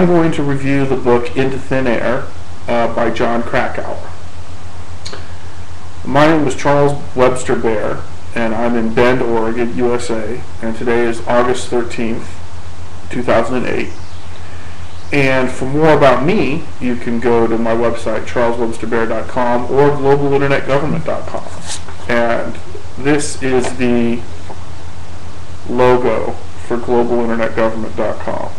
I'm going to review the book Into Thin Air by Jon Krakauer. My name is Charles Webster Baer, and I'm in Bend, Oregon, USA, and today is August 13th, 2008. And for more about me, you can go to my website, charleswebsterbaer.com or globalinternetgovernment.com. And this is the logo for globalinternetgovernment.com.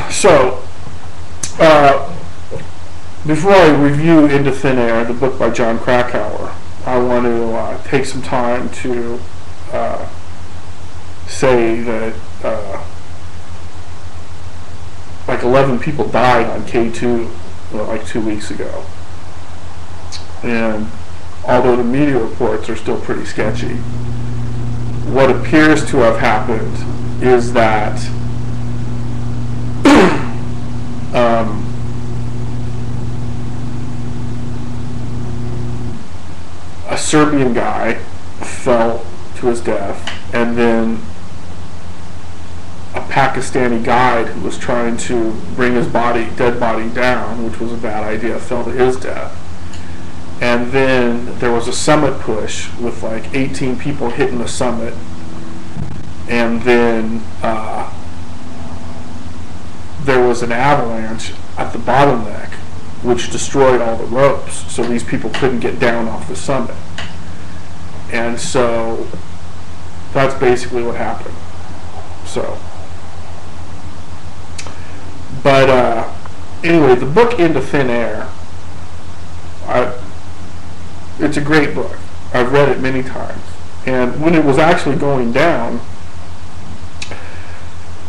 So, before I review Into Thin Air, the book by Jon Krakauer, I want to take some time to say that like 11 people died on K2 like 2 weeks ago. And although the media reports are still pretty sketchy, what appears to have happened is that a Serbian guy fell to his death, and then a Pakistani guide who was trying to bring his dead body down, which was a bad idea, fell to his death. And then there was a summit push with like 18 people hitting the summit, and then there was an avalanche at the bottleneck which destroyed all the ropes, so these people couldn't get down off the summit. And so that's basically what happened. So, but anyway, the book Into Thin Air, it's a great book. I've read it many times. And when it was actually going down,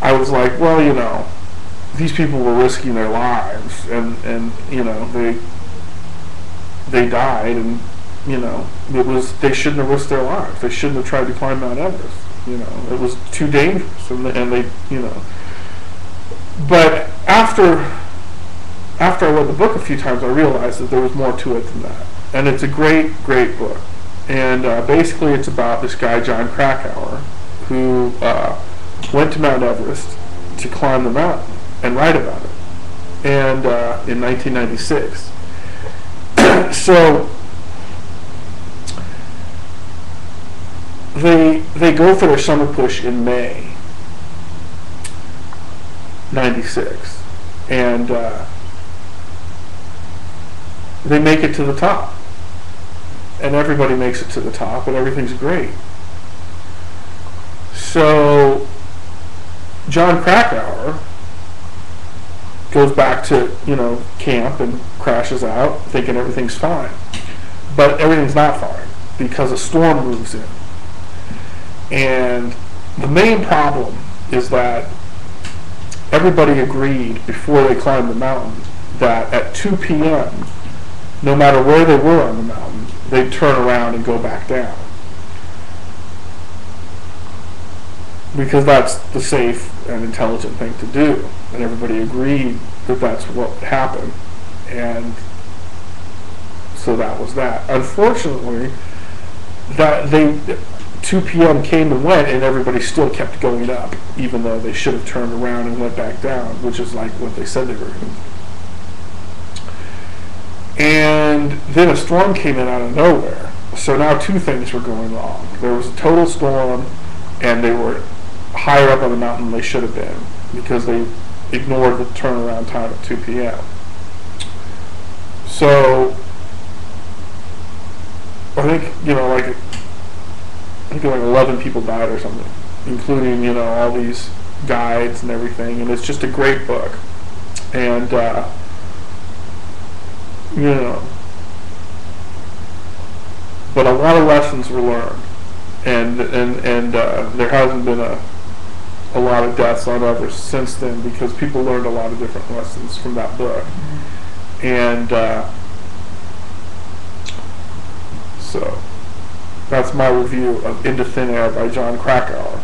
I was like, well, you know, these people were risking their lives, and you know, they died, and you know, they shouldn't have risked their lives. They shouldn't have tried to climb Mount Everest. You know, it was too dangerous, and they, you know. But after I read the book a few times, I realized that there was more to it than that. And it's a great, great book. And basically, it's about this guy Jon Krakauer who went to Mount Everest to climb the mountain and write about it, and in 1996. So they go for their summer push in May 96, and they make it to the top, and everybody makes it to the top, and everything's great. So Jon Krakauer goes back to, you know, camp and crashes out thinking everything's fine. But everything's not fine because a storm moves in. And the main problem is that everybody agreed before they climbed the mountain that at 2 p.m., no matter where they were on the mountain, they'd turn around and go back down. Because that's the safe and intelligent thing to do, and everybody agreed that that's what would happen, and so that was that. Unfortunately, 2 p.m. came and went, and everybody still kept going up, even though they should have turned around and went back down, which is like what they said they were going to do. And then a storm came in out of nowhere, so now two things were going wrong. There was a total storm, and they were higher up on the mountain than they should have been because they ignored the turnaround time at 2 p.m. So I think, you know, like 11 people died or something, including, you know, all these guides and everything, and it's just a great book. And you know, but a lot of lessons were learned, and there hasn't been a lot of deaths on Everest since then because people learned a lot of different lessons from that book. And so that's my review of Into Thin Air by Jon Krakauer.